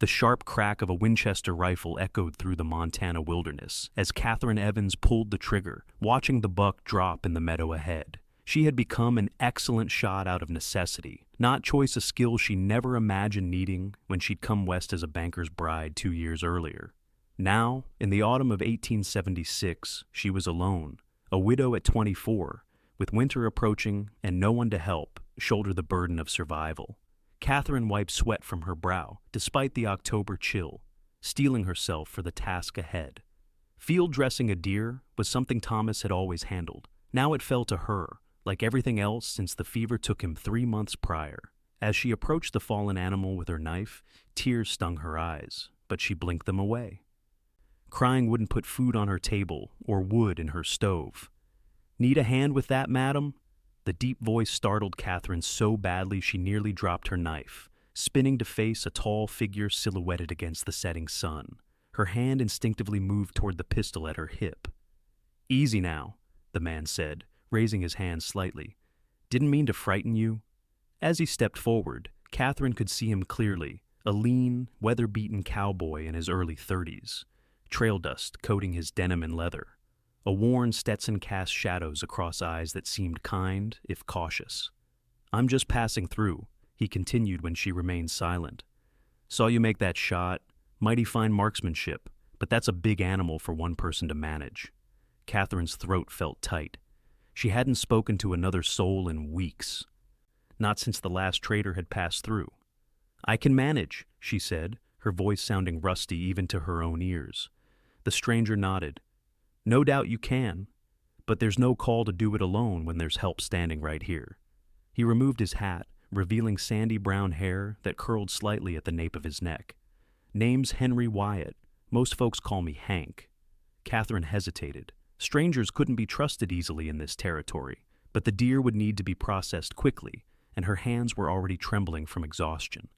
The sharp crack of a Winchester rifle echoed through the Montana wilderness as Katherine Evans pulled the trigger, watching the buck drop in the meadow ahead. She had become an excellent shot out of necessity, not choice a skill she never imagined needing when she'd come west as a banker's bride 2 years earlier. Now, in the autumn of 1876, she was alone, a widow at 24, with winter approaching and no one to help shoulder the burden of survival. Katherine wiped sweat from her brow, despite the October chill, steeling herself for the task ahead. Field dressing a deer was something Thomas had always handled. Now it fell to her, like everything else since the fever took him 3 months prior. As she approached the fallen animal with her knife, tears stung her eyes, but she blinked them away. Crying wouldn't put food on her table or wood in her stove. "Need a hand with that, madam?" The deep voice startled Katherine so badly she nearly dropped her knife, spinning to face a tall figure silhouetted against the setting sun. Her hand instinctively moved toward the pistol at her hip. "Easy now," the man said, raising his hand slightly. "Didn't mean to frighten you." As he stepped forward, Katherine could see him clearly, a lean, weather-beaten cowboy in his early 30s, trail dust coating his denim and leather. A worn Stetson cast shadows across eyes that seemed kind, if cautious. "I'm just passing through," he continued when she remained silent. "Saw you make that shot. Mighty fine marksmanship, but that's a big animal for one person to manage." Katherine's throat felt tight. She hadn't spoken to another soul in weeks. Not since the last trader had passed through. "I can manage," she said, her voice sounding rusty even to her own ears. The stranger nodded. "No doubt you can, but there's no call to do it alone when there's help standing right here." He removed his hat, revealing sandy brown hair that curled slightly at the nape of his neck. "Name's Henry Wyatt. Most folks call me Hank." Katherine hesitated. Strangers couldn't be trusted easily in this territory, but the deer would need to be processed quickly, and her hands were already trembling from exhaustion.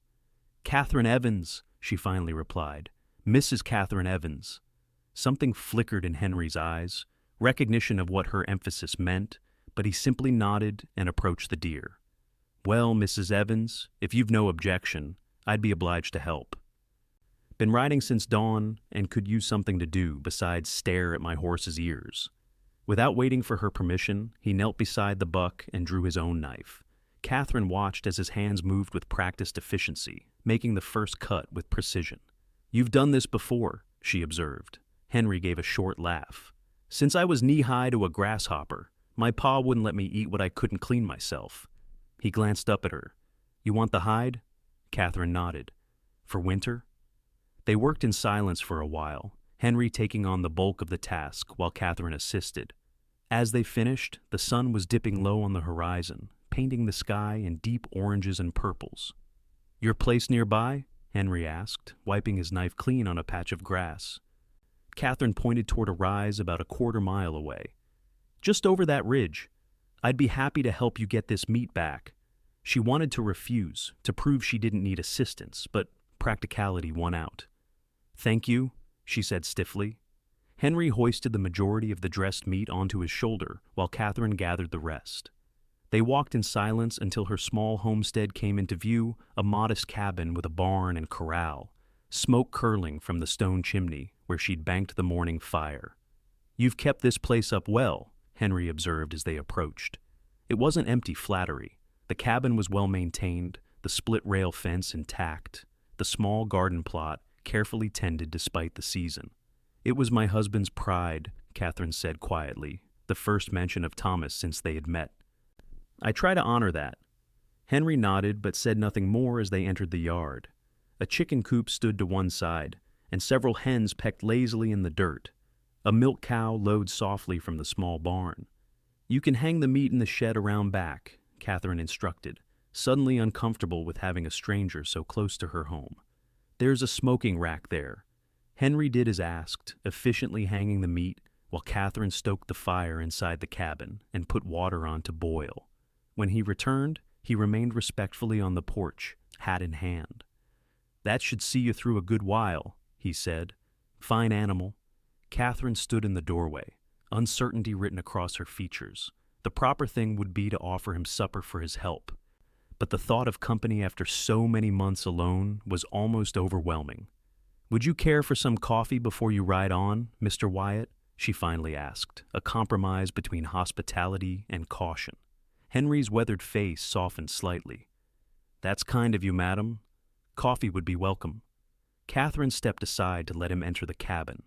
"Katherine Evans," she finally replied. "Mrs. Katherine Evans." Something flickered in Henry's eyes, recognition of what her emphasis meant, but he simply nodded and approached the deer. "Well, Mrs. Evans, if you've no objection, I'd be obliged to help. Been riding since dawn and could use something to do besides stare at my horse's ears." Without waiting for her permission, he knelt beside the buck and drew his own knife. Katherine watched as his hands moved with practiced efficiency, making the first cut with precision. "You've done this before," she observed. Henry gave a short laugh. "Since I was knee-high to a grasshopper, my pa wouldn't let me eat what I couldn't clean myself." He glanced up at her. "You want the hide?" Katherine nodded. "For winter?" They worked in silence for a while, Henry taking on the bulk of the task while Katherine assisted. As they finished, the sun was dipping low on the horizon, painting the sky in deep oranges and purples. "Your place nearby?" Henry asked, wiping his knife clean on a patch of grass. Katherine pointed toward a rise about a quarter-mile away. "Just over that ridge. I'd be happy to help you get this meat back." She wanted to refuse, to prove she didn't need assistance, but practicality won out. "Thank you," she said stiffly. Henry hoisted the majority of the dressed meat onto his shoulder while Katherine gathered the rest. They walked in silence until her small homestead came into view, a modest cabin with a barn and corral, smoke curling from the stone chimney where she'd banked the morning fire. "You've kept this place up well," Henry observed as they approached. It wasn't empty flattery. The cabin was well maintained, the split-rail fence intact, the small garden plot carefully tended despite the season. "It was my husband's pride," Katherine said quietly, the first mention of Thomas since they had met. "I try to honor that." Henry nodded but said nothing more as they entered the yard. A chicken coop stood to one side, and several hens pecked lazily in the dirt. A milk cow lowed softly from the small barn. "You can hang the meat in the shed around back," Katherine instructed, suddenly uncomfortable with having a stranger so close to her home. "There's a smoking rack there." Henry did as asked, efficiently hanging the meat while Katherine stoked the fire inside the cabin and put water on to boil. When he returned, he remained respectfully on the porch, hat in hand. "That should see you through a good while," he said. "Fine animal." Katherine stood in the doorway, uncertainty written across her features. The proper thing would be to offer him supper for his help. but the thought of company after so many months alone was almost overwhelming. "Would you care for some coffee before you ride on, Mr. Wyatt?" she finally asked, a compromise between hospitality and caution. Henry's weathered face softened slightly. "That's kind of you, madam. Coffee would be welcome." Katherine stepped aside to let him enter the cabin.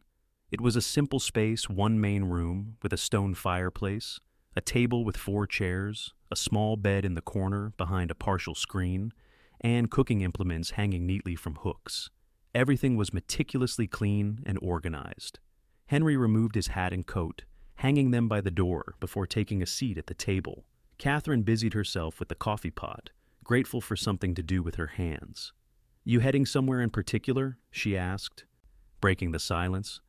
It was a simple space, one main room, with a stone fireplace, a table with 4 chairs, a small bed in the corner behind a partial screen, and cooking implements hanging neatly from hooks. Everything was meticulously clean and organized. Henry removed his hat and coat, hanging them by the door before taking a seat at the table. Katherine busied herself with the coffee pot, grateful for something to do with her hands. "You heading somewhere in particular?" she asked, breaking the silence.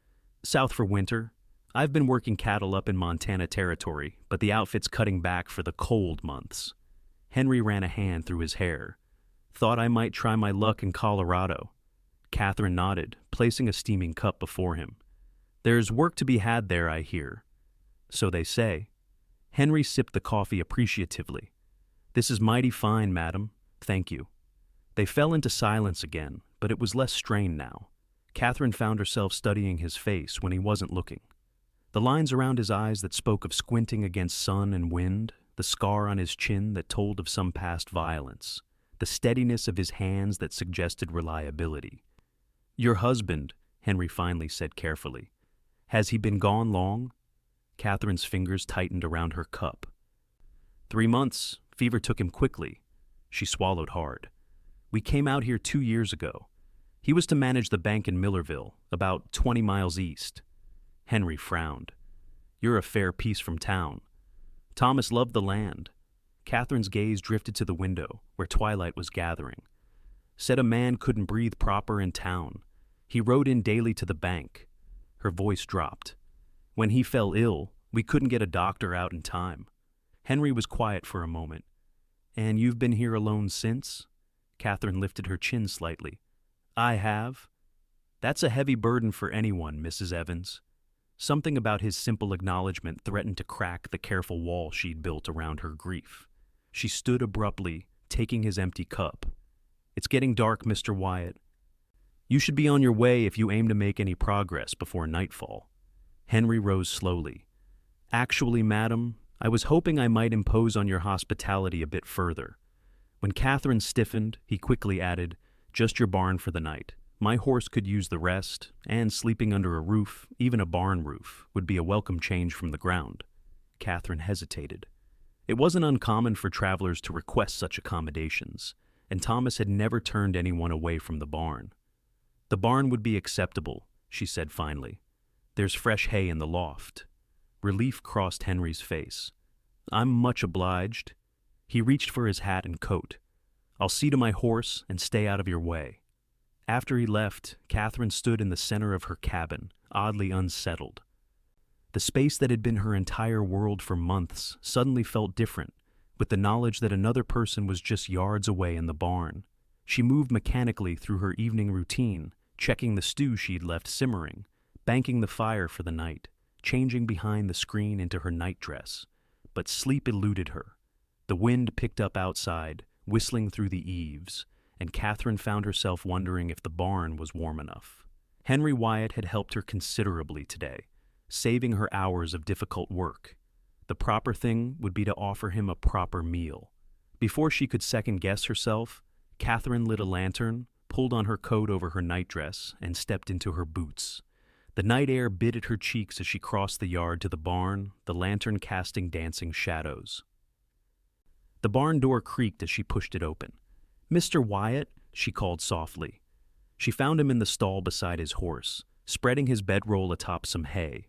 "South for winter. I've been working cattle up in Montana Territory, but the outfit's cutting back for the cold months." Henry ran a hand through his hair. "Thought I might try my luck in Colorado." Katherine nodded, placing a steaming cup before him. "There's work to be had there, I hear." "So they say." Henry sipped the coffee appreciatively. "This is mighty fine, madam. Thank you." They fell into silence again, but it was less strained now. Katherine found herself studying his face when he wasn't looking. The lines around his eyes that spoke of squinting against sun and wind, the scar on his chin that told of some past violence, the steadiness of his hands that suggested reliability. "Your husband," Henry finally said carefully. "Has he been gone long?" Katherine's fingers tightened around her cup. 3 months. Fever took him quickly." She swallowed hard. "We came out here 2 years ago. He was to manage the bank in Millerville, about 20 miles east." Henry frowned. "You're a fair piece from town." Thomas loved the land. Katherine's gaze drifted to the window, where twilight was gathering. "Said a man couldn't breathe proper in town. He rode in daily to the bank." Her voice dropped. "When he fell ill, we couldn't get a doctor out in time." Henry was quiet for a moment. "And you've been here alone since?" Katherine lifted her chin slightly. "I have." "That's a heavy burden for anyone, Mrs. Evans." Something about his simple acknowledgement threatened to crack the careful wall she'd built around her grief. She stood abruptly, taking his empty cup. "It's getting dark, Mr. Wyatt. You should be on your way if you aim to make any progress before nightfall." Henry rose slowly. "Actually, madam, I was hoping I might impose on your hospitality a bit further." When Katherine stiffened, he quickly added, "Just your barn for the night. My horse could use the rest, and sleeping under a roof, even a barn roof, would be a welcome change from the ground." Katherine hesitated. It wasn't uncommon for travelers to request such accommodations, and Thomas had never turned anyone away from the barn. "The barn would be acceptable," she said finally. "There's fresh hay in the loft." Relief crossed Henry's face. "I'm much obliged." He reached for his hat and coat. "I'll see to my horse and stay out of your way." After he left, Katherine stood in the center of her cabin, oddly unsettled. The space that had been her entire world for months suddenly felt different, with the knowledge that another person was just yards away in the barn. She moved mechanically through her evening routine, checking the stew she'd left simmering, banking the fire for the night, changing behind the screen into her nightdress. But sleep eluded her. The wind picked up outside, whistling through the eaves, and Katherine found herself wondering if the barn was warm enough. Henry Wyatt had helped her considerably today, saving her hours of difficult work. The proper thing would be to offer him a proper meal. Before she could second-guess herself, Katherine lit a lantern, pulled on her coat over her nightdress, and stepped into her boots. The night air bit at her cheeks as she crossed the yard to the barn, the lantern casting dancing shadows. The barn door creaked as she pushed it open. "Mr. Wyatt," she called softly. She found him in the stall beside his horse, spreading his bedroll atop some hay.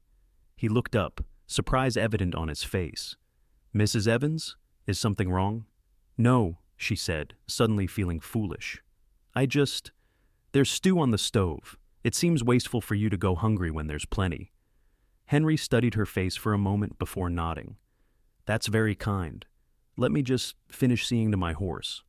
He looked up, surprise evident on his face. "Mrs. Evans? Is something wrong?" "No," she said, suddenly feeling foolish. There's stew on the stove. It seems wasteful for you to go hungry when there's plenty." Henry studied her face for a moment before nodding. "That's very kind. Let me just finish seeing to my horse."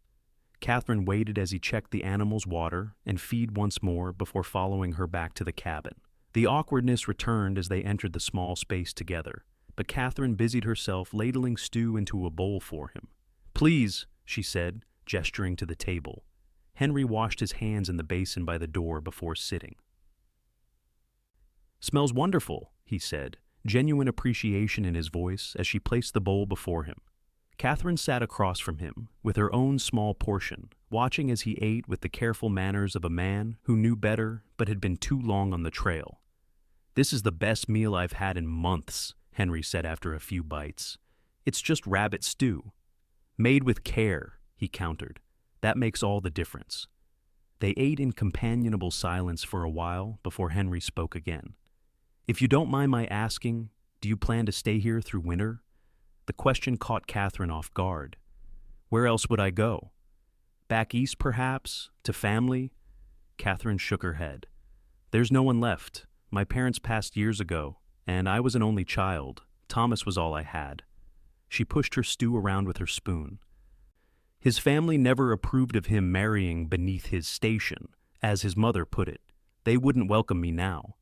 Katherine waited as he checked the animal's water and feed once more before following her back to the cabin. The awkwardness returned as they entered the small space together, but Katherine busied herself ladling stew into a bowl for him. "Please," she said, gesturing to the table. Henry washed his hands in the basin by the door before sitting. "Smells wonderful," he said, genuine appreciation in his voice as she placed the bowl before him. Katherine sat across from him, with her own small portion, watching as he ate with the careful manners of a man who knew better but had been too long on the trail. "This is the best meal I've had in months," Henry said after a few bites. "It's just rabbit stew." "Made with care," he countered. "That makes all the difference." They ate in companionable silence for a while before Henry spoke again. "If you don't mind my asking, do you plan to stay here through winter?" The question caught Katherine off guard. "Where else would I go? Back east, perhaps? To family?" Katherine shook her head. "There's no one left. My parents passed years ago, and I was an only child. Thomas was all I had." She pushed her stew around with her spoon. "His family never approved of him marrying beneath his station, as his mother put it. They wouldn't welcome me now."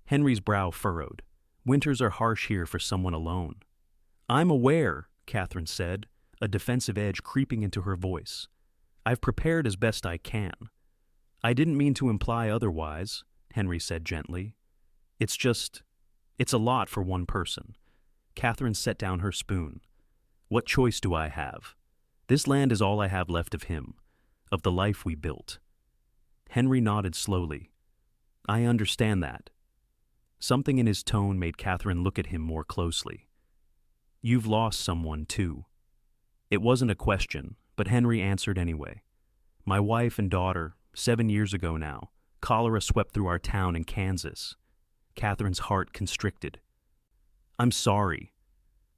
Henry's brow furrowed. "Winters are harsh here for someone alone." "I'm aware," Katherine said, a defensive edge creeping into her voice. "I've prepared as best I can." "I didn't mean to imply otherwise," Henry said gently. It's a lot for one person." Katherine set down her spoon. "What choice do I have? This land is all I have left of him, of the life we built." Henry nodded slowly. "I understand that." Something in his tone made Katherine look at him more closely. "You've lost someone, too." It wasn't a question, but Henry answered anyway. "My wife and daughter, 7 years ago now. Cholera swept through our town in Kansas." Katherine's heart constricted. "I'm sorry.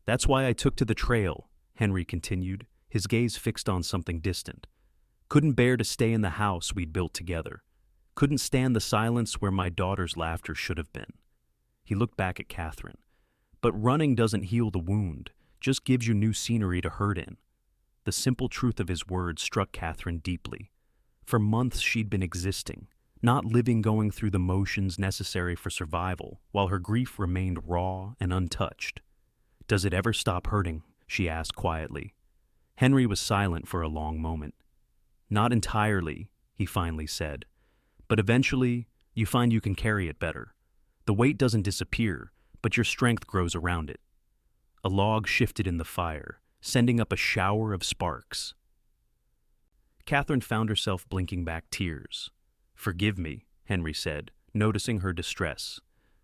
That's why I took to the trail," Henry continued, his gaze fixed on something distant. "Couldn't bear to stay in the house we'd built together. Couldn't stand the silence where my daughter's laughter should have been." He looked back at Katherine. "But running doesn't heal the wound, just gives you new scenery to hurt in." The simple truth of his words struck Katherine deeply. For months she'd been existing, not living, going through the motions necessary for survival, while her grief remained raw and untouched. "Does it ever stop hurting?" she asked quietly. Henry was silent for a long moment. "Not entirely," he finally said. "But eventually, you find you can carry it better. The weight doesn't disappear, but your strength grows around it." A log shifted in the fire, sending up a shower of sparks. Katherine found herself blinking back tears. "Forgive me," Henry said, noticing her distress.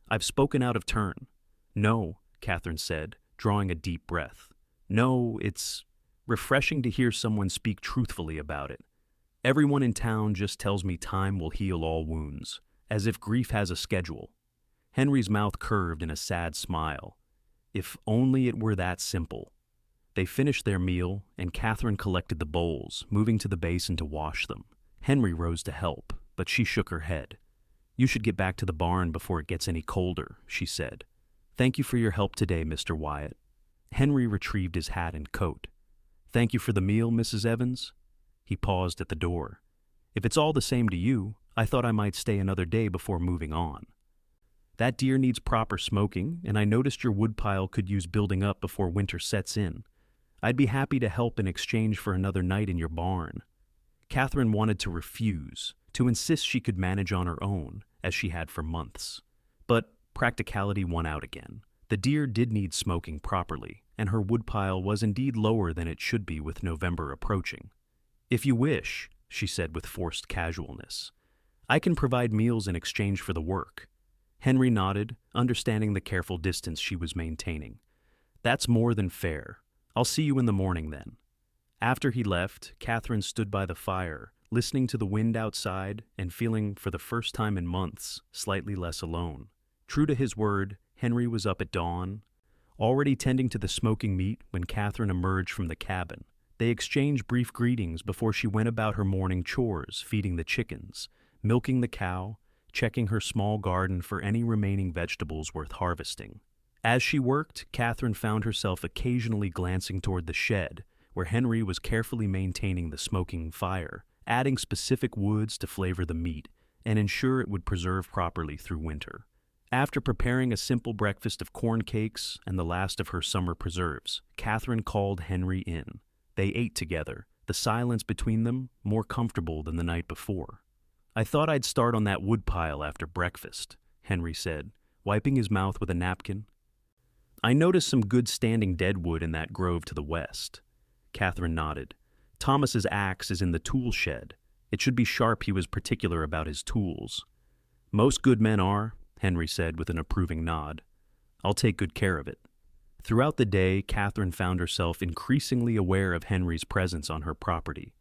"I've spoken out of turn." "No," Katherine said, drawing a deep breath. "No, it's refreshing to hear someone speak truthfully about it. Everyone in town just tells me time will heal all wounds, as if grief has a schedule." Henry's mouth curved in a sad smile. If only it were that simple. They finished their meal, and Katherine collected the bowls, moving to the basin to wash them. Henry rose to help, but she shook her head. "You should get back to the barn before it gets any colder," she said. "Thank you for your help today, Mr. Wyatt." Henry retrieved his hat and coat. "Thank you for the meal, Mrs. Evans." He paused at the door. "If it's all the same to you, I thought I might stay another day before moving on. That deer needs proper smoking, and I noticed your woodpile could use building up before winter sets in. I'd be happy to help in exchange for another night in your barn." Katherine wanted to refuse, to insist she could manage on her own, as she had for months. But practicality won out again. The deer did need smoking properly, and her woodpile was indeed lower than it should be with November approaching. "If you wish," she said with forced casualness, "I can provide meals in exchange for the work." Henry nodded, understanding the careful distance she was maintaining. "That's more than fair. I'll see you in the morning then." After he left, Katherine stood by the fire, listening to the wind outside and feeling, for the first time in months, slightly less alone. True to his word, Henry was up at dawn, already tending to the smoking meat when Katherine emerged from the cabin. They exchanged brief greetings before she went about her morning chores, feeding the chickens, milking the cow, checking her small garden for any remaining vegetables worth harvesting. As she worked, Katherine found herself occasionally glancing toward the shed, where Henry was carefully maintaining the smoking fire, adding specific woods to flavor the meat and ensure it would preserve properly through winter. After preparing a simple breakfast of corn cakes and the last of her summer preserves, Katherine called Henry in. They ate together, the silence between them more comfortable than the night before. "I thought I'd start on that woodpile after breakfast," Henry said, wiping his mouth with a napkin. "I noticed some good standing deadwood in that grove to the west." Katherine nodded. "Thomas's axe is in the tool shed. It should be sharp. He was particular about his tools." "Most good men are," Henry said with an approving nod. "I'll take good care of it." Throughout the day, Katherine found herself increasingly aware of Henry's presence on her property.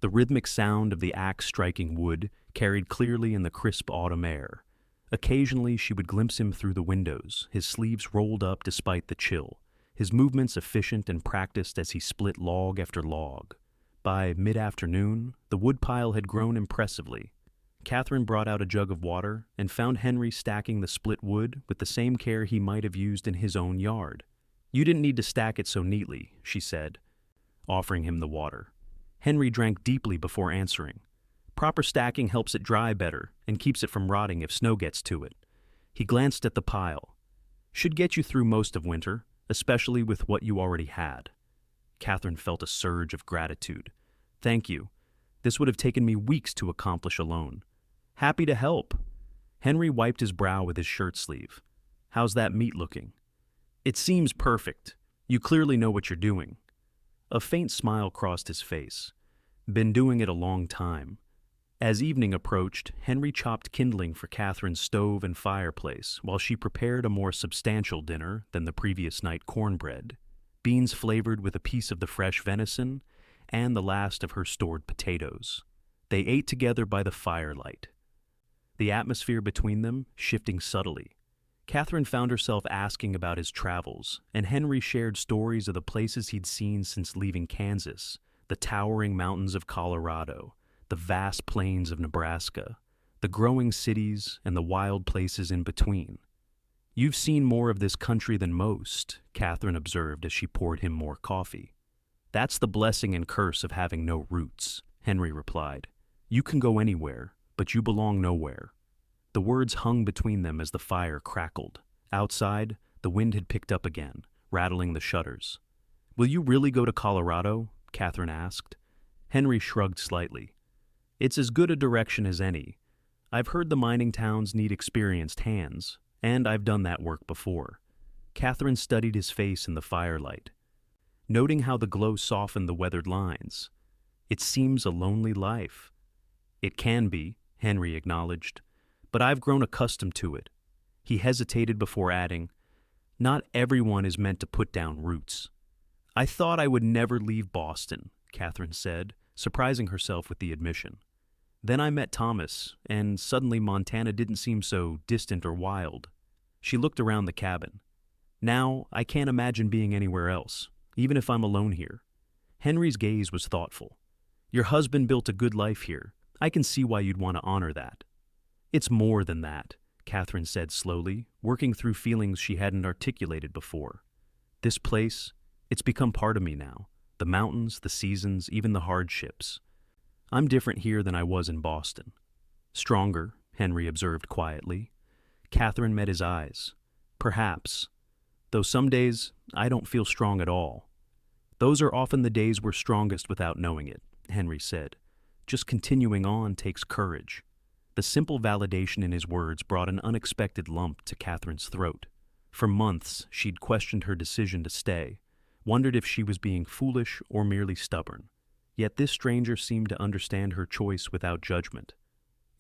The rhythmic sound of the axe striking wood carried clearly in the crisp autumn air. Occasionally she would glimpse him through the windows, his sleeves rolled up despite the chill, his movements efficient and practiced as he split log after log. By mid-afternoon, the woodpile had grown impressively. Katherine brought out a jug of water and found Henry stacking the split wood with the same care he might have used in his own yard. "You didn't need to stack it so neatly," she said, offering him the water. Henry drank deeply before answering. "Proper stacking helps it dry better and keeps it from rotting if snow gets to it." He glanced at the pile. "Should get you through most of winter, especially with what you already had." Katherine felt a surge of gratitude. "Thank you. This would have taken me weeks to accomplish alone." "Happy to help." Henry wiped his brow with his shirt sleeve. "How's that meat looking?" "It seems perfect. You clearly know what you're doing." A faint smile crossed his face. "Been doing it a long time." As evening approached, Henry chopped kindling for Katherine's stove and fireplace while she prepared a more substantial dinner than the previous night cornbread, beans flavored with a piece of the fresh venison, and the last of her stored potatoes. They ate together by the firelight, the atmosphere between them shifting subtly. Katherine found herself asking about his travels, and Henry shared stories of the places he'd seen since leaving Kansas, the towering mountains of Colorado, the vast plains of Nebraska, the growing cities, and the wild places in between. "You've seen more of this country than most," Katherine observed as she poured him more coffee. "That's the blessing and curse of having no roots," Henry replied. "You can go anywhere, but you belong nowhere." The words hung between them as the fire crackled. Outside, the wind had picked up again, rattling the shutters. "Will you really go to Colorado?" Katherine asked. Henry shrugged slightly. "It's as good a direction as any. I've heard the mining towns need experienced hands, and I've done that work before." Katherine studied his face in the firelight, noting how the glow softened the weathered lines. "It seems a lonely life." "It can be," Henry acknowledged, "but I've grown accustomed to it." He hesitated before adding, "Not everyone is meant to put down roots." "I thought I would never leave Boston," Katherine said, surprising herself with the admission. "Then I met Thomas, and suddenly Montana didn't seem so distant or wild." She looked around the cabin. "Now, I can't imagine being anywhere else, even if I'm alone here." Henry's gaze was thoughtful. "Your husband built a good life here. I can see why you'd want to honor that." "It's more than that," Katherine said slowly, working through feelings she hadn't articulated before. "This place, it's become part of me now. The mountains, the seasons, even the hardships. I'm different here than I was in Boston." "Stronger," Henry observed quietly. Katherine met his eyes. "Perhaps. Though some days, I don't feel strong at all." "Those are often the days we're strongest without knowing it," Henry said. "Just continuing on takes courage." The simple validation in his words brought an unexpected lump to Katherine's throat. For months, she'd questioned her decision to stay, wondered if she was being foolish or merely stubborn. Yet this stranger seemed to understand her choice without judgment.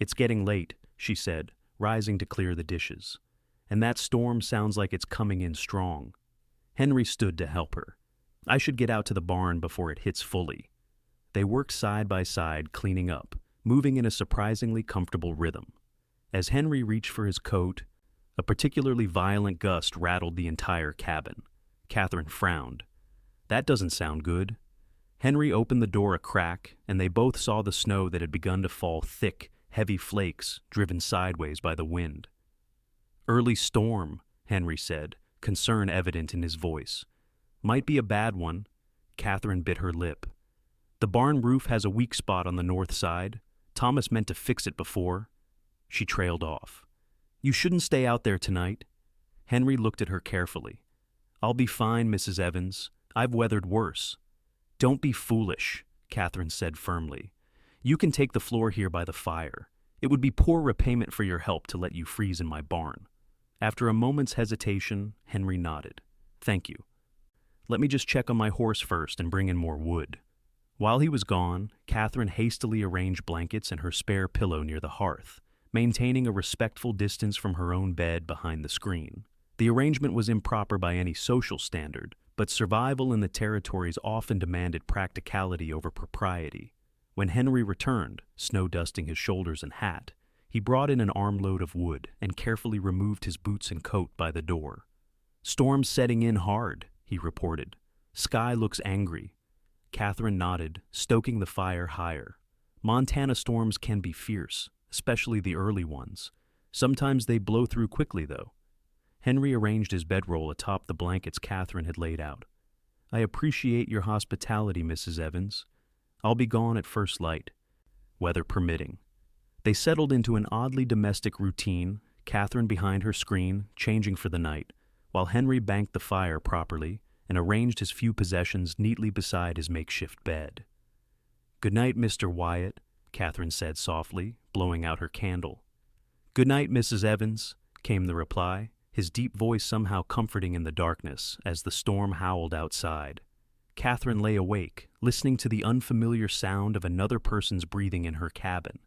"It's getting late," she said, rising to clear the dishes. "And that storm sounds like it's coming in strong." Henry stood to help her. "I should get out to the barn before it hits fully." They worked side by side, cleaning up, moving in a surprisingly comfortable rhythm. As Henry reached for his coat, a particularly violent gust rattled the entire cabin. Katherine frowned. "That doesn't sound good." Henry opened the door a crack, and they both saw the snow that had begun to fall thick, heavy flakes driven sideways by the wind. "Early storm," Henry said, concern evident in his voice. "Might be a bad one." Katherine bit her lip. "The barn roof has a weak spot on the north side. Thomas meant to fix it before." She trailed off. "You shouldn't stay out there tonight." Henry looked at her carefully. "I'll be fine, Mrs. Evans. I've weathered worse." "Don't be foolish," Katherine said firmly. "You can take the floor here by the fire. It would be poor repayment for your help to let you freeze in my barn." After a moment's hesitation, Henry nodded. "Thank you. Let me just check on my horse first and bring in more wood." While he was gone, Katherine hastily arranged blankets and her spare pillow near the hearth, maintaining a respectful distance from her own bed behind the screen. The arrangement was improper by any social standard, but survival in the territories often demanded practicality over propriety. When Henry returned, snow dusting his shoulders and hat, he brought in an armload of wood and carefully removed his boots and coat by the door. "Storm's setting in hard," he reported. "Sky looks angry." Katherine nodded, stoking the fire higher. "Montana storms can be fierce, especially the early ones. Sometimes they blow through quickly, though." Henry arranged his bedroll atop the blankets Katherine had laid out. "I appreciate your hospitality, Mrs. Evans. I'll be gone at first light, weather permitting." They settled into an oddly domestic routine, Katherine behind her screen, changing for the night, while Henry banked the fire properly and arranged his few possessions neatly beside his makeshift bed. "Good night, Mr. Wyatt," Katherine said softly, blowing out her candle. "Good night, Mrs. Evans," came the reply, his deep voice somehow comforting in the darkness as the storm howled outside. Katherine lay awake, listening to the unfamiliar sound of another person's breathing in her cabin.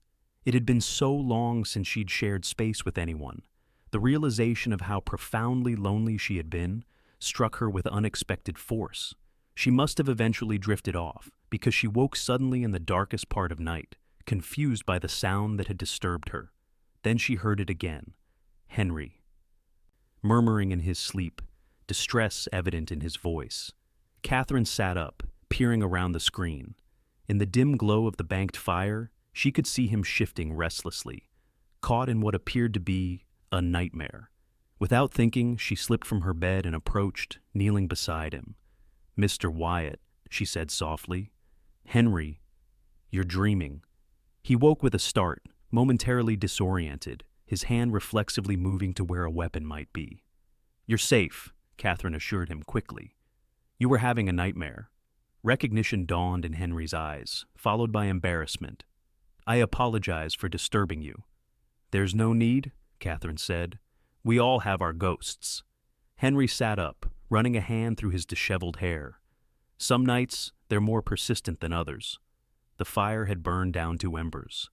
It had been so long since she'd shared space with anyone. The realization of how profoundly lonely she had been struck her with unexpected force. She must have eventually drifted off, because she woke suddenly in the darkest part of night, confused by the sound that had disturbed her. Then she heard it again. Henry. Murmuring in his sleep, distress evident in his voice. Katherine sat up, peering around the screen. In the dim glow of the banked fire, she could see him shifting restlessly, caught in what appeared to be a nightmare. Without thinking, she slipped from her bed and approached, kneeling beside him. "Mr. Wyatt," she said softly. "Henry, you're dreaming." He woke with a start, momentarily disoriented, his hand reflexively moving to where a weapon might be. "You're safe," Katherine assured him quickly. "You were having a nightmare." Recognition dawned in Henry's eyes, followed by embarrassment. "I apologize for disturbing you." "There's no need," Katherine said. "We all have our ghosts." Henry sat up, running a hand through his disheveled hair. "Some nights, they're more persistent than others." The fire had burned down to embers,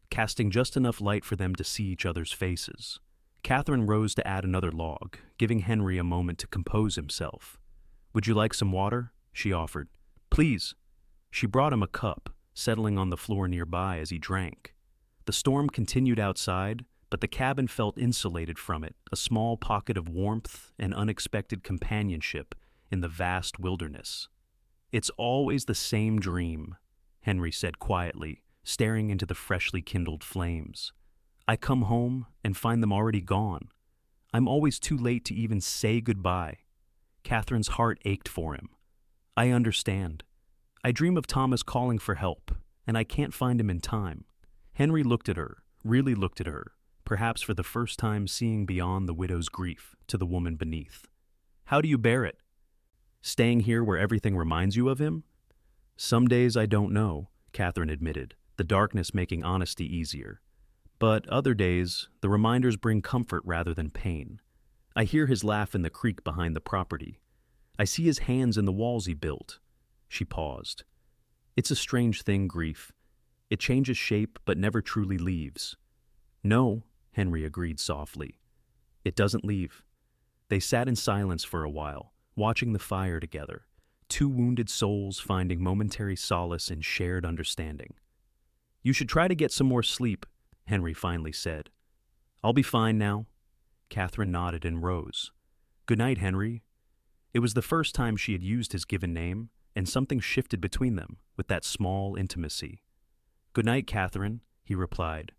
casting just enough light for them to see each other's faces. Katherine rose to add another log, giving Henry a moment to compose himself. "Would you like some water?" she offered. "Please." She brought him a cup, settling on the floor nearby as he drank. The storm continued outside, but the cabin felt insulated from it, a small pocket of warmth and unexpected companionship in the vast wilderness. "It's always the same dream," Henry said quietly, staring into the freshly kindled flames. "I come home and find them already gone. I'm always too late to even say goodbye." Katherine's heart ached for him. "I understand. I dream of Thomas calling for help, and I can't find him in time." Henry looked at her, really looked at her, perhaps for the first time seeing beyond the widow's grief to the woman beneath. "How do you bear it? Staying here where everything reminds you of him?" "Some days I don't know," Katherine admitted, the darkness making honesty easier. "But other days, the reminders bring comfort rather than pain. I hear his laugh in the creek behind the property. I see his hands in the walls he built." She paused. "It's a strange thing, grief. It changes shape but never truly leaves." "No," Henry agreed softly. "It doesn't leave." They sat in silence for a while, watching the fire together, two wounded souls finding momentary solace in shared understanding. "You should try to get some more sleep," Henry finally said. "I'll be fine now." Katherine nodded and rose. "Good night, Henry." It was the first time she had used his given name, and something shifted between them with that small intimacy. "Good night, Katherine," he replied,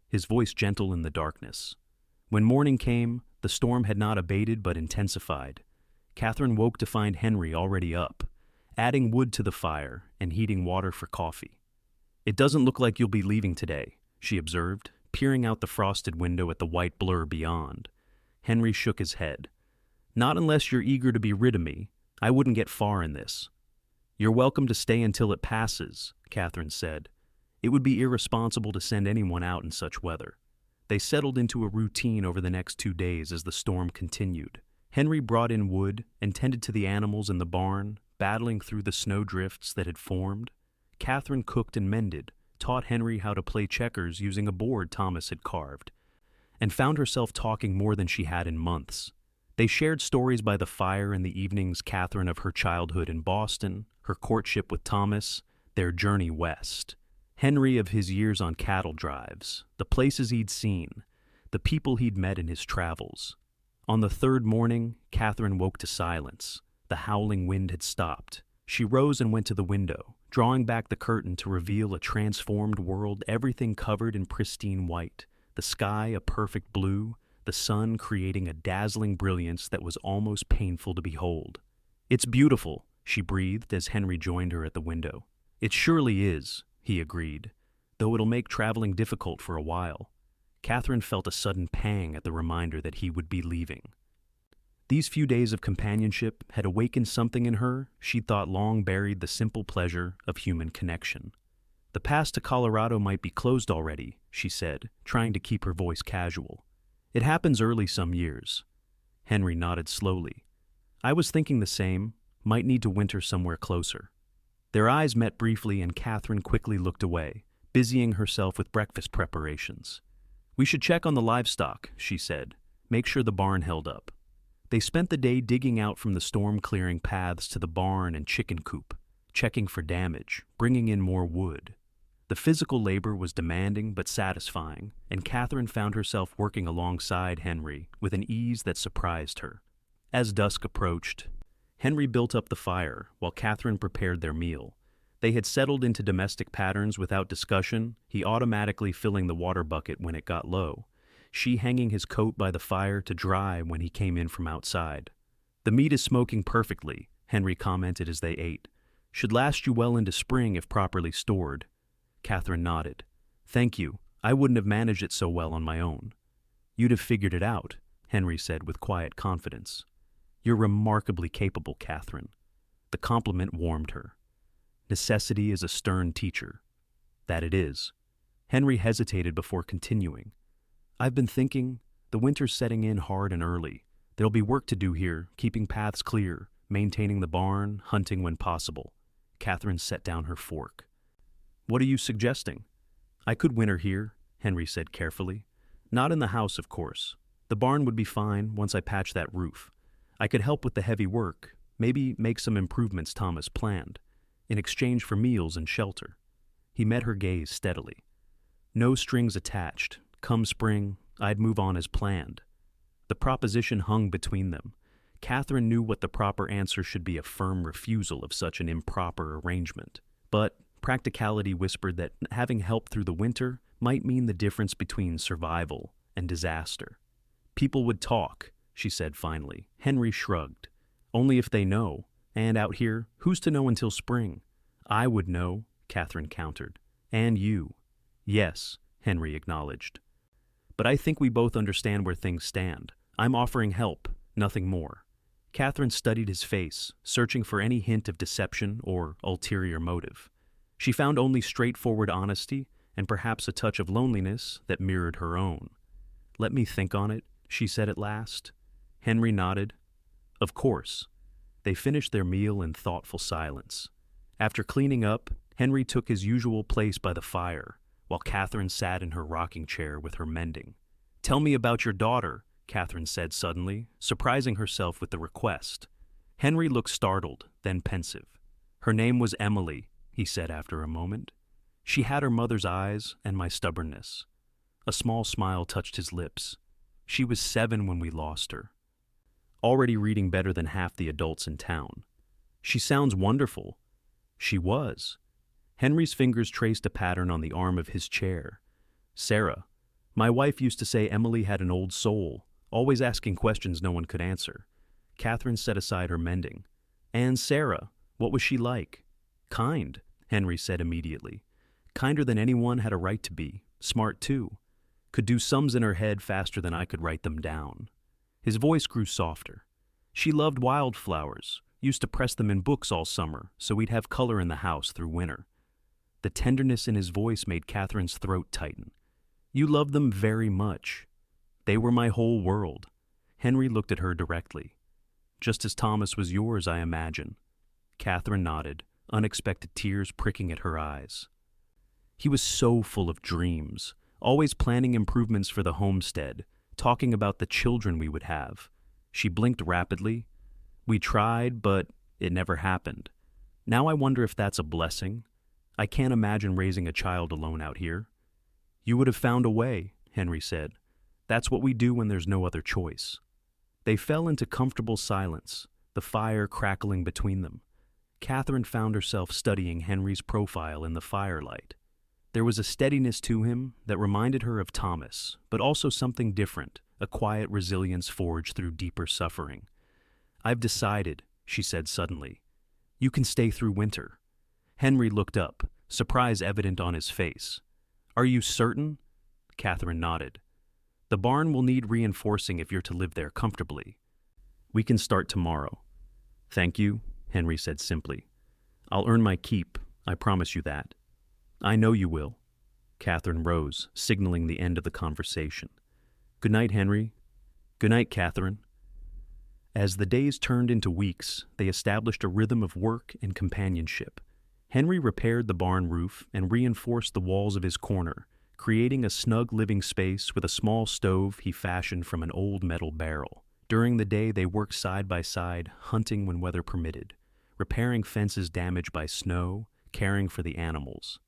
his voice gentle in the darkness. When morning came, the storm had not abated but intensified. Katherine woke to find Henry already up, adding wood to the fire and heating water for coffee. "It doesn't look like you'll be leaving today," she observed, peering out the frosted window at the white blur beyond. Henry shook his head. "Not unless you're eager to be rid of me. I wouldn't get far in this." "You're welcome to stay until it passes," Katherine said. It would be irresponsible to send anyone out in such weather. They settled into a routine over the next 2 days as the storm continued. Henry brought in wood and tended to the animals in the barn, battling through the snowdrifts that had formed. Katherine cooked and mended, taught Henry how to play checkers using a board Thomas had carved, and found herself talking more than she had in months. They shared stories by the fire in the evenings, Katherine of her childhood in Boston, her courtship with Thomas, their journey west. Henry of his years on cattle drives, the places he'd seen, the people he'd met in his travels. On the third morning, Katherine woke to silence. The howling wind had stopped. She rose and went to the window, drawing back the curtain to reveal a transformed world, everything covered in pristine white, the sky a perfect blue, the sun creating a dazzling brilliance that was almost painful to behold. "It's beautiful," she breathed as Henry joined her at the window. "It surely is," he agreed, "though it'll make traveling difficult for a while." Katherine felt a sudden pang at the reminder that he would be leaving. These few days of companionship had awakened something in her she'd thought long buried, the simple pleasure of human connection. "The pass to Colorado might be closed already," she said, trying to keep her voice casual. "It happens early some years." Henry nodded slowly. "I was thinking the same. Might need to winter somewhere closer." Their eyes met briefly and Katherine quickly looked away, busying herself with breakfast preparations. "We should check on the livestock," she said. "Make sure the barn held up." They spent the day digging out from the storm-clearing paths to the barn and chicken coop, checking for damage, bringing in more wood. The physical labor was demanding but satisfying, and Katherine found herself working alongside Henry with an ease that surprised her. As dusk approached, Henry built up the fire while Katherine prepared their meal. They had settled into domestic patterns without discussion, he automatically filling the water bucket when it got low, she hanging his coat by the fire to dry when he came in from outside. "The meat is smoking perfectly," Henry commented as they ate. "Should last you well into spring if properly stored." Katherine nodded. "Thank you. I wouldn't have managed it so well on my own." "You'd have figured it out," Henry said with quiet confidence. "You're remarkably capable, Katherine." The compliment warmed her. "Necessity is a stern teacher." "That it is." Henry hesitated before continuing. "I've been thinking, the winter's setting in hard and early. There'll be work to do here, keeping paths clear, maintaining the barn, hunting when possible." Katherine set down her fork. "What are you suggesting?" "I could winter here," Henry said carefully. "Not in the house, of course. The barn would be fine once I patch that roof. I could help with the heavy work, maybe make some improvements Thomas planned, in exchange for meals and shelter." He met her gaze steadily. "No strings attached. Come spring, I'd move on as planned." The proposition hung between them. Katherine knew what the proper answer should be, a firm refusal of such an improper arrangement. But practicality whispered that having help through the winter might mean the difference between survival and disaster. "People would talk," she said finally. Henry shrugged. "Only if they know. And out here, who's to know until spring?" "I would know," Katherine countered. "And you." "Yes," Henry acknowledged. "But I think we both understand where things stand. I'm offering help, nothing more." Katherine studied his face, searching for any hint of deception or ulterior motive. She found only straightforward honesty and perhaps a touch of loneliness that mirrored her own. "Let me think on it," she said at last. Henry nodded. "Of course." They finished their meal in thoughtful silence. After cleaning up, Henry took his usual place by the fire, while Katherine sat in her rocking chair with her mending. "Tell me about your daughter," Katherine said suddenly, surprising herself with the request. Henry looked startled, then pensive. "Her name was Emily," he said after a moment. "She had her mother's eyes and my stubbornness." A small smile touched his lips. "She was 7 when we lost her." Already reading better than half the adults in town. "She sounds wonderful." She was. Henry's fingers traced a pattern on the arm of his chair. "Sarah. My wife used to say Emily had an old soul, always asking questions no one could answer." Katherine set aside her mending. "And Sarah, what was she like?" "Kind," Henry said immediately. "Kinder than anyone had a right to be. Smart, too. Could do sums in her head faster than I could write them down." His voice grew softer. "She loved wildflowers, Used to press them in books all summer so we'd have color in the house through winter. The tenderness in his voice made Catherine's throat tighten. You loved them very much. They were my whole world. Henry looked at her directly. Just as Thomas was yours, I imagine. Catherine nodded, unexpected tears pricking at her eyes. He was so full of dreams, always planning improvements for the homestead, talking about the children we would have. She blinked rapidly. We tried, but it never happened. Now I wonder if that's a blessing. I can't imagine raising a child alone out here. You would have found a way, Henry said. That's what we do when there's no other choice. They fell into comfortable silence, the fire crackling between them. Catherine found herself studying Henry's profile in the firelight. There was a steadiness to him that reminded her of Thomas, but also something different, a quiet resilience forged through deeper suffering. I've decided, she said suddenly. You can stay through winter. Henry looked up, surprise evident on his face. Are you certain? Catherine nodded. The barn will need reinforcing if you're to live there comfortably. We can start tomorrow. Thank you, Henry said simply. I'll earn my keep, I promise you that. I know you will. Catherine rose, signaling the end of the conversation. Good night, Henry. Good night, Catherine. As the days turned into weeks, they established a rhythm of work and companionship. Henry repaired the barn roof and reinforced the walls of his corner, creating a snug living space with a small stove he fashioned from an old metal barrel. During the day, they worked side by side, hunting when weather permitted, repairing fences damaged by snow, caring for the animals.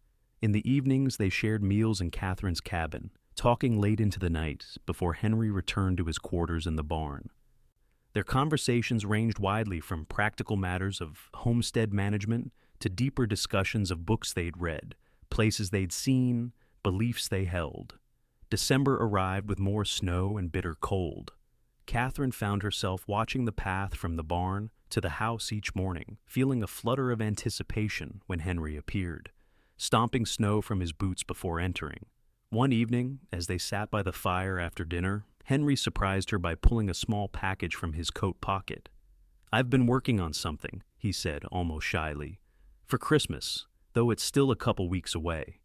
In the evenings, they shared meals in Catherine's cabin, talking late into the night before Henry returned to his quarters in the barn. Their conversations ranged widely from practical matters of homestead management to deeper discussions of books they'd read, places they'd seen, beliefs they held. December arrived with more snow and bitter cold. Catherine found herself watching the path from the barn to the house each morning, feeling a flutter of anticipation when Henry appeared, stomping snow from his boots before entering. One evening, as they sat by the fire after dinner, Henry surprised her by pulling a small package from his coat pocket. I've been working on something, he said almost shyly. For Christmas, though it's still a couple weeks away.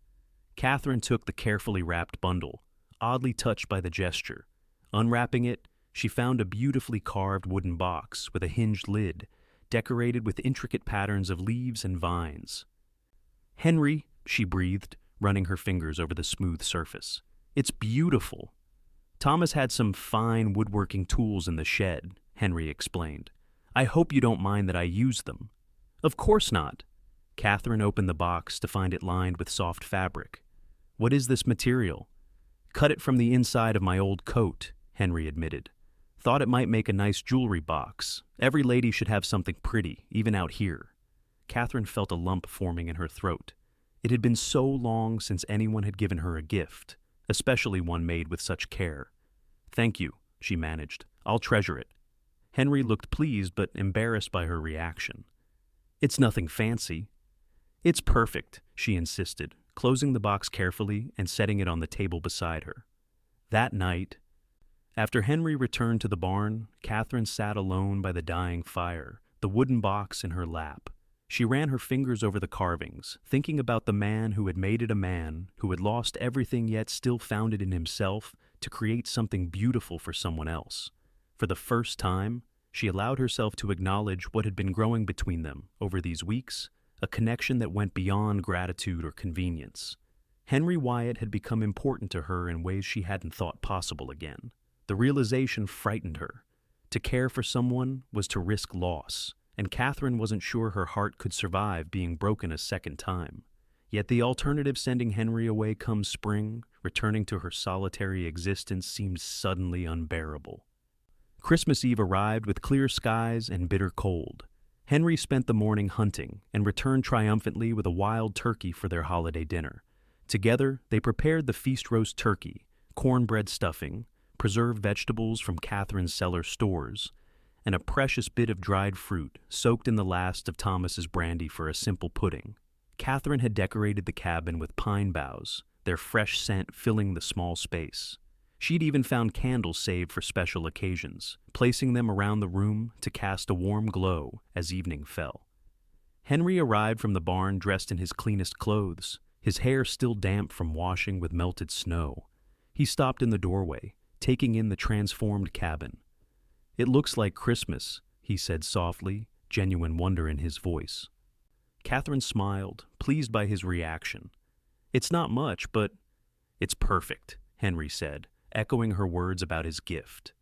Catherine took the carefully wrapped bundle, oddly touched by the gesture. Unwrapping it, she found a beautifully carved wooden box with a hinged lid, decorated with intricate patterns of leaves and vines. Henry, she breathed, running her fingers over the smooth surface. It's beautiful. Thomas had some fine woodworking tools in the shed, Henry explained. I hope you don't mind that I used them. Of course not. Catherine opened the box to find it lined with soft fabric. What is this material? Cut it from the inside of my old coat, Henry admitted. Thought it might make a nice jewelry box. Every lady should have something pretty, even out here. Catherine felt a lump forming in her throat. It had been so long since anyone had given her a gift, especially one made with such care. Thank you, she managed. I'll treasure it. Henry looked pleased but embarrassed by her reaction. It's nothing fancy. It's perfect, she insisted, closing the box carefully and setting it on the table beside her. That night, after Henry returned to the barn, Catherine sat alone by the dying fire, the wooden box in her lap. She ran her fingers over the carvings, thinking about the man who had made it a man, who had lost everything yet still found it in himself to create something beautiful for someone else. For the first time, she allowed herself to acknowledge what had been growing between them over these weeks, a connection that went beyond gratitude or convenience. Henry Wyatt had become important to her in ways she hadn't thought possible again. The realization frightened her. To care for someone was to risk loss, and Catherine wasn't sure her heart could survive being broken a second time. Yet the alternative, sending Henry away come spring, returning to her solitary existence, seemed suddenly unbearable. Christmas Eve arrived with clear skies and bitter cold. Henry spent the morning hunting and returned triumphantly with a wild turkey for their holiday dinner. Together, they prepared the feast roast turkey, cornbread stuffing, preserved vegetables from Catherine's cellar stores, and a precious bit of dried fruit soaked in the last of Thomas's brandy for a simple pudding. Catherine had decorated the cabin with pine boughs, their fresh scent filling the small space. She'd even found candles saved for special occasions, placing them around the room to cast a warm glow as evening fell. Henry arrived from the barn dressed in his cleanest clothes, his hair still damp from washing with melted snow. He stopped in the doorway, taking in the transformed cabin. "It looks like Christmas," he said softly, genuine wonder in his voice. Katherine smiled, pleased by his reaction. "It's not much, but it's perfect," Henry said, echoing her words about his gift.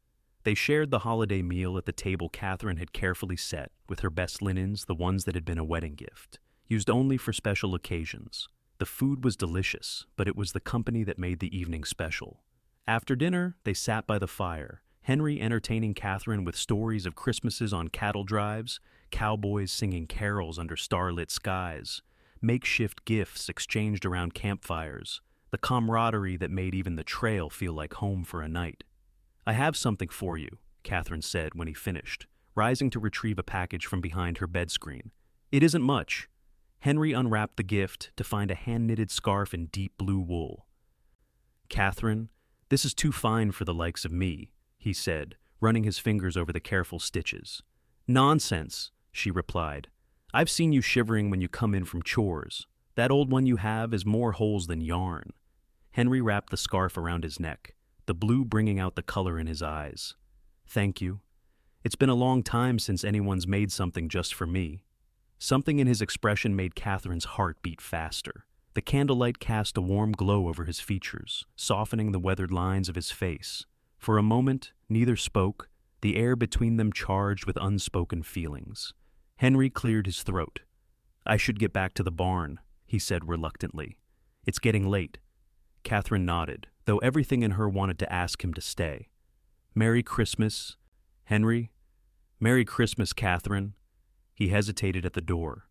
They shared the holiday meal at the table Katherine had carefully set, with her best linens, the ones that had been a wedding gift, used only for special occasions. The food was delicious, but it was the company that made the evening special. After dinner, they sat by the fire, Henry entertaining Katherine with stories of Christmases on cattle drives, cowboys singing carols under starlit skies, makeshift gifts exchanged around campfires, the camaraderie that made even the trail feel like home for a night. "I have something for you," Katherine said when he finished, rising to retrieve a package from behind her bed screen. "It isn't much." Henry unwrapped the gift to find a hand-knitted scarf in deep blue wool. "Katherine, this is too fine for the likes of me," he said, running his fingers over the careful stitches. "Nonsense," she replied. "I've seen you shivering when you come in from chores. That old one you have is more holes than yarn." Henry wrapped the scarf around his neck, the blue bringing out the color in his eyes. "Thank you. It's been a long time since anyone's made something just for me." Something in his expression made Katherine's heart beat faster. The candlelight cast a warm glow over his features, softening the weathered lines of his face. For a moment, neither spoke, the air between them charged with unspoken feelings. Henry cleared his throat. "I should get back to the barn," he said reluctantly. "It's getting late." Katherine nodded, though everything in her wanted to ask him to stay. "Merry Christmas, Henry." "Merry Christmas, Katherine." He hesitated at the door.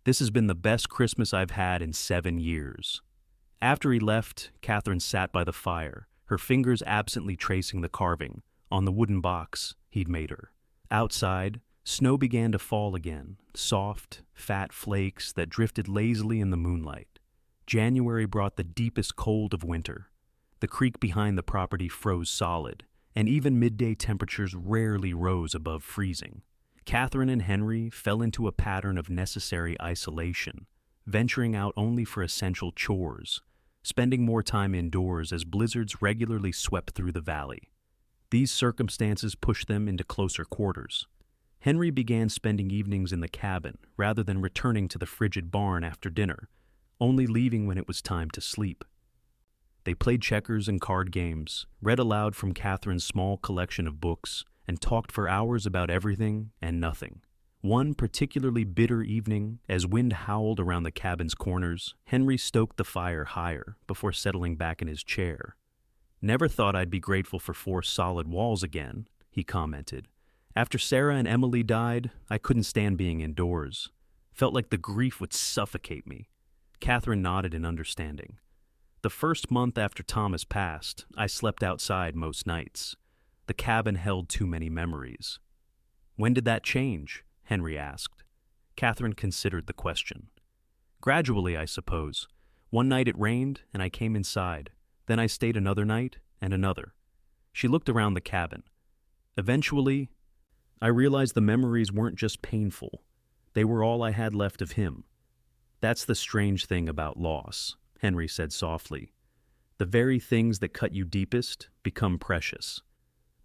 "This has been the best Christmas I've had in 7 years." After he left, Katherine sat by the fire, her fingers absently tracing the carving on the wooden box he'd made her. Outside, snow began to fall again, soft, fat flakes that drifted lazily in the moonlight. January brought the deepest cold of winter. The creek behind the property froze solid, and even midday temperatures rarely rose above freezing. Katherine and Henry fell into a pattern of necessary isolation, venturing out only for essential chores, spending more time indoors as blizzards regularly swept through the valley. These circumstances pushed them into closer quarters. Henry began spending evenings in the cabin rather than returning to the frigid barn after dinner, only leaving when it was time to sleep. They played checkers and card games, read aloud from Katherine's small collection of books, and talked for hours about everything and nothing. One particularly bitter evening, as wind howled around the cabin's corners, Henry stoked the fire higher before settling back in his chair. "Never thought I'd be grateful for 4 solid walls again," he commented. "After Sarah and Emily died, I couldn't stand being indoors. Felt like the grief would suffocate me." Katherine nodded in understanding. "The first month after Thomas passed, I slept outside most nights. The cabin held too many memories." "When did that change?" Henry asked. Katherine considered the question. "Gradually, I suppose. One night it rained, and I came inside. Then I stayed another night, and another." She looked around the cabin. "Eventually, I realized the memories weren't just painful. They were all I had left of him. That's the strange thing about loss," Henry said softly. "The very things that cut you deepest become precious."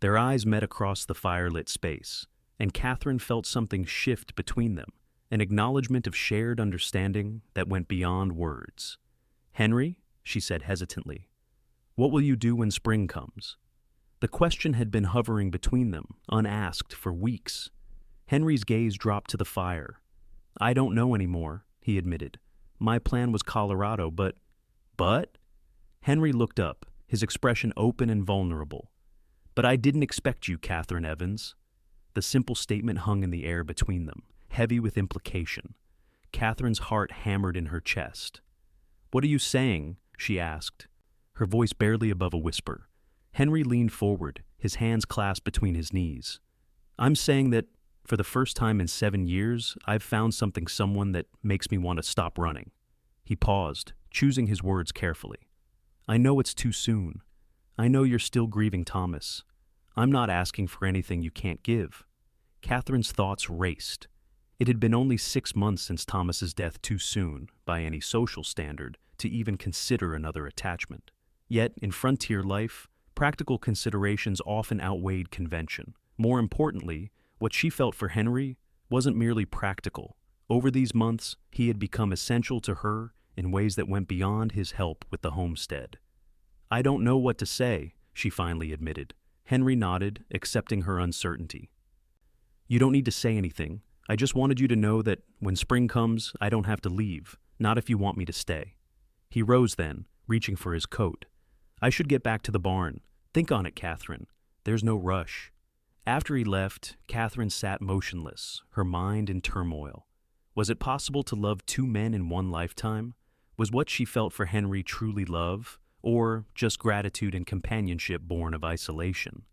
Their eyes met across the firelit space, and Katherine felt something shift between them, an acknowledgement of shared understanding that went beyond words. "Henry," she said hesitantly, "what will you do when spring comes?" The question had been hovering between them, unasked, for weeks. Henry's gaze dropped to the fire. "I don't know anymore," he admitted. "My plan was Colorado, but—" "But?" Henry looked up, his expression open and vulnerable. "But I didn't expect you, Katherine Evans." The simple statement hung in the air between them, heavy with implication. Katherine's heart hammered in her chest. "What are you saying?" she asked, her voice barely above a whisper. Henry leaned forward, his hands clasped between his knees. "I'm saying that, for the first time in 7 years, I've found someone that makes me want to stop running." He paused, choosing his words carefully. "I know it's too soon. I know you're still grieving Thomas. I'm not asking for anything you can't give." Catherine's thoughts raced. It had been only 6 months since Thomas's death, too soon, by any social standard, to even consider another attachment. Yet, in frontier life, practical considerations often outweighed convention. More importantly, what she felt for Henry wasn't merely practical. Over these months, he had become essential to her in ways that went beyond his help with the homestead. "I don't know what to say," she finally admitted. Henry nodded, accepting her uncertainty. "You don't need to say anything. I just wanted you to know that when spring comes, I don't have to leave, not if you want me to stay." He rose then, reaching for his coat. "I should get back to the barn. Think on it, Catherine. There's no rush." After he left, Catherine sat motionless, her mind in turmoil. Was it possible to love 2 men in one lifetime? Was what she felt for Henry truly love, or just gratitude and companionship born of isolation?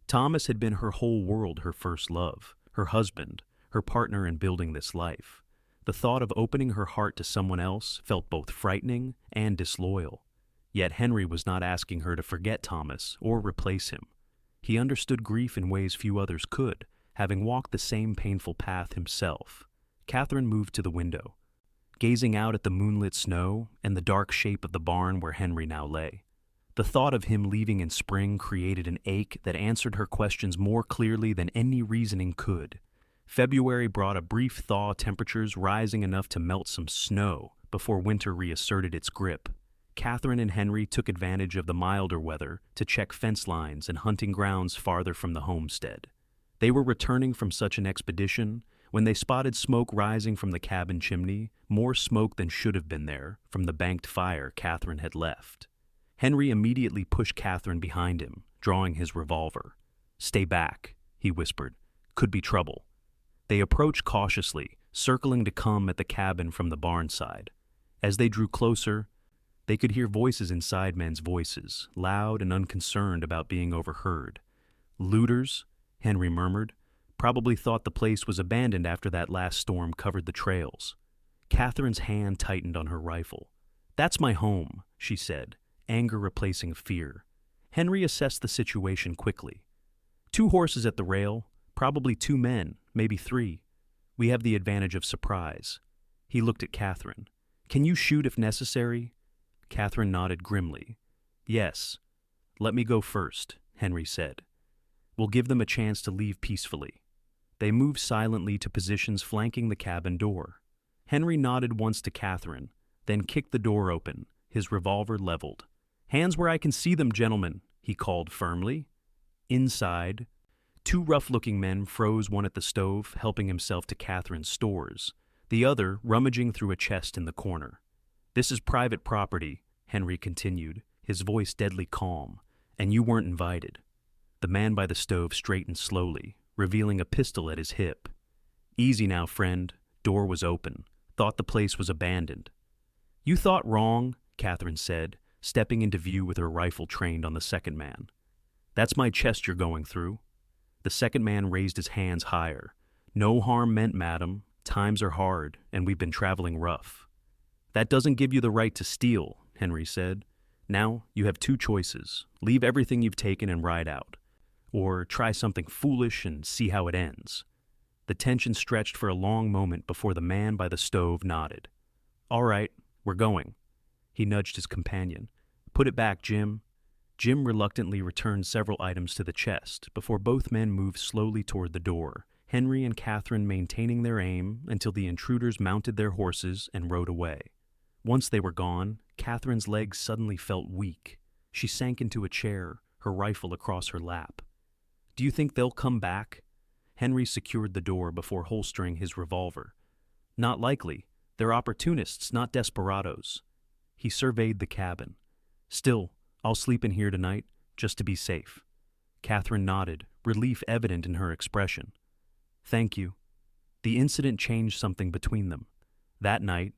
Thomas had been her whole world, her first love, her husband, her partner in building this life. The thought of opening her heart to someone else felt both frightening and disloyal. Yet Henry was not asking her to forget Thomas or replace him. He understood grief in ways few others could, having walked the same painful path himself. Catherine moved to the window, gazing out at the moonlit snow and the dark shape of the barn where Henry now lay. The thought of him leaving in spring created an ache that answered her questions more clearly than any reasoning could. February brought a brief thaw, temperatures rising enough to melt some snow before winter reasserted its grip. Catherine and Henry took advantage of the milder weather to check fence lines and hunting grounds farther from the homestead. They were returning from such an expedition when they spotted smoke rising from the cabin chimney, more smoke than should have been there from the banked fire Catherine had left. Henry immediately pushed Catherine behind him, drawing his revolver. "Stay back," he whispered. "Could be trouble." They approached cautiously, circling to come at the cabin from the barn side. As they drew closer, they could hear voices inside, men's voices, loud and unconcerned about being overheard. "Looters," Henry murmured. "Probably thought the place was abandoned after that last storm covered the trails." Catherine's hand tightened on her rifle. "That's my home," she said, anger replacing fear. Henry assessed the situation quickly. 2 horses at the rail, probably 2 men, maybe 3. We have the advantage of surprise." He looked at Catherine. "Can you shoot if necessary?" Catherine nodded grimly. "Yes." "Let me go first," Henry said. "We'll give them a chance to leave peacefully." They moved silently to positions flanking the cabin door. Henry nodded once to Catherine, then kicked the door open, his revolver leveled. "Hands where I can see them, gentlemen," he called firmly. Inside, 2 rough-looking men froze, one at the stove, helping himself to Catherine's stores, the other rummaging through a chest in the corner. "This is private property," Henry continued, his voice deadly calm, "and you weren't invited." The man by the stove straightened slowly, revealing a pistol at his hip. "Easy now, friend." Door was open. "Thought the place was abandoned." "You thought wrong," Catherine said, stepping into view with her rifle trained on the second man. "That's my chest you're going through." The second man raised his hands higher. "No harm meant, madam. Times are hard, and we've been traveling rough." "That doesn't give you the right to steal," Henry said. "Now you have 2 choices. Leave everything you've taken and ride out. Or try something foolish and see how it ends." The tension stretched for a long moment before the man by the stove nodded. "All right, we're going." He nudged his companion. "Put it back, Jim." Jim reluctantly returned several items to the chest before both men moved slowly toward the door, Henry and Catherine maintaining their aim until the intruders mounted their horses and rode away. Once they were gone, Catherine's legs suddenly felt weak. She sank into a chair, her rifle across her lap. "Do you think they'll come back?" Henry secured the door before holstering his revolver. "Not likely. They're opportunists, not desperados." He surveyed the cabin. "Still, I'll sleep in here tonight, just to be safe." Catherine nodded, relief evident in her expression. "Thank you." The incident changed something between them. That night,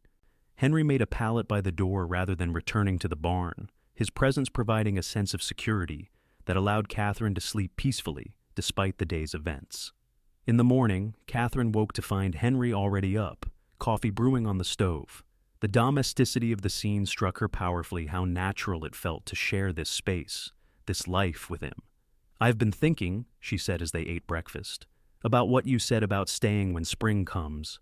Henry made a pallet by the door rather than returning to the barn, his presence providing a sense of security that allowed Catherine to sleep peacefully despite the day's events. In the morning, Catherine woke to find Henry already up, coffee brewing on the stove. The domesticity of the scene struck her powerfully, how natural it felt to share this space, this life with him. "I've been thinking," she said as they ate breakfast, "about what you said about staying when spring comes."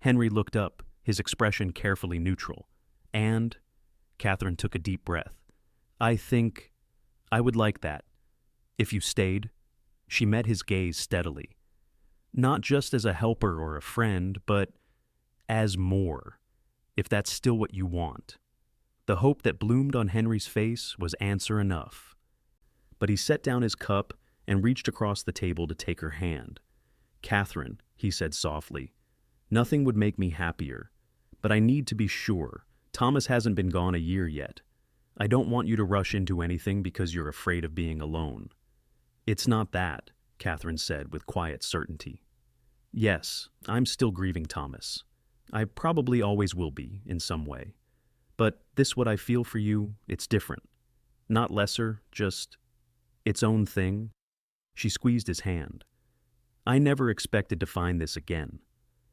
Henry looked up, his expression carefully neutral. "And," Katherine took a deep breath, "I think I would like that. If you stayed." She met his gaze steadily. "Not just as a helper or a friend, but as more, if that's still what you want." The hope that bloomed on Henry's face was answer enough. But he set down his cup and reached across the table to take her hand. "Katherine," he said softly, "nothing would make me happier, but I need to be sure. Thomas hasn't been gone a year yet. I don't want you to rush into anything because you're afraid of being alone." "It's not that," Katherine said with quiet certainty. "Yes, I'm still grieving Thomas. I probably always will be, in some way. But this what I feel for you, it's different. Not lesser, just its own thing." She squeezed his hand. "I never expected to find this again.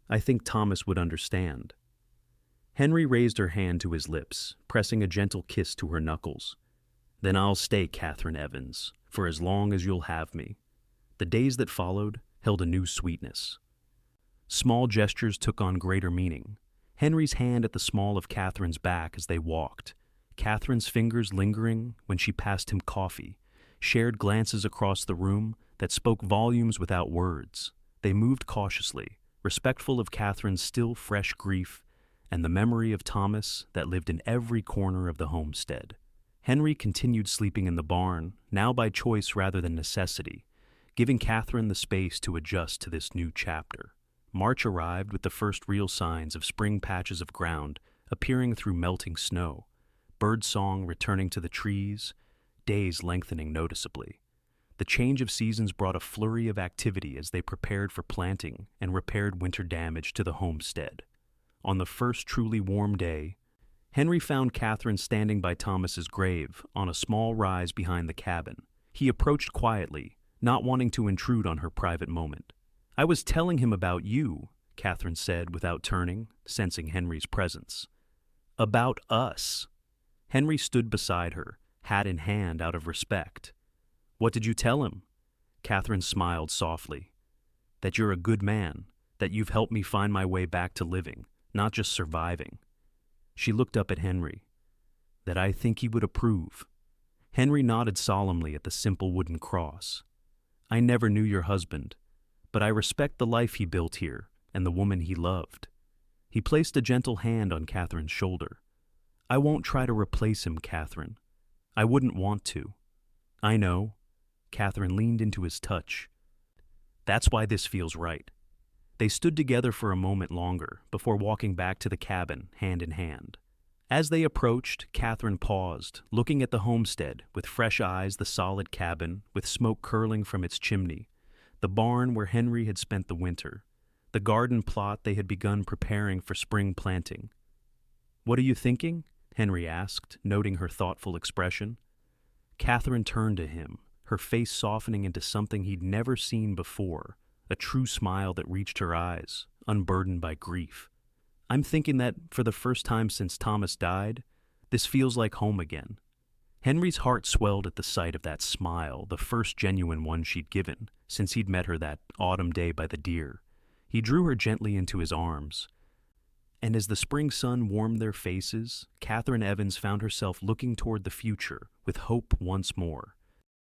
I think Thomas would understand." Henry raised her hand to his lips, pressing a gentle kiss to her knuckles. "Then I'll stay, Katherine Evans, for as long as you'll have me." The days that followed held a new sweetness. Small gestures took on greater meaning. Henry's hand at the small of Katherine's back as they walked, Katherine's fingers lingering when she passed him coffee, shared glances across the room that spoke volumes without words. They moved cautiously, respectful of Katherine's still fresh grief and the memory of Thomas that lived in every corner of the homestead. Henry continued sleeping in the barn, now by choice rather than necessity, giving Katherine the space to adjust to this new chapter. March arrived with the first real signs of spring patches of ground appearing through melting snow, birdsong returning to the trees, days lengthening noticeably. The change of seasons brought a flurry of activity as they prepared for planting and repaired winter damage to the homestead. On the first truly warm day, Henry found Katherine standing by Thomas's grave on a small rise behind the cabin. He approached quietly, not wanting to intrude on her private moment. "I was telling him about you," Katherine said without turning, sensing Henry's presence. "About us." Henry stood beside her, hat in hand out of respect. "What did you tell him?" Katherine smiled softly. "That you're a good man, that you've helped me find my way back to living, not just surviving." She looked up at Henry. "That I think he would approve." Henry nodded solemnly at the simple wooden cross. "I never knew your husband, but I respect the life he built here and the woman he loved." He placed a gentle hand on Katherine's shoulder. "I won't try to replace him, Katherine. I wouldn't want to." "I know." Katherine leaned into his touch. "That's why this feels right." They stood together for a moment longer before walking back to the cabin, hand in hand. As they approached, Katherine paused, looking at the homestead with fresh eyes, the solid cabin with smoke curling from its chimney, the barn where Henry had spent the winter, the garden plot they had begun preparing for spring planting. "What are you thinking?" Henry asked, noting her thoughtful expression. Katherine turned to him, her face softening into something he'd never seen before, a true smile that reached her eyes, unburdened by grief. "I'm thinking that, for the first time since Thomas died, this feels like home again." Henry's heart swelled at the sight of that smile, the first genuine one she'd given since he'd met her that autumn day by the deer. He drew her gently into his arms. And as the spring sun warmed their faces, Katherine Evans found herself looking toward the future with hope once more.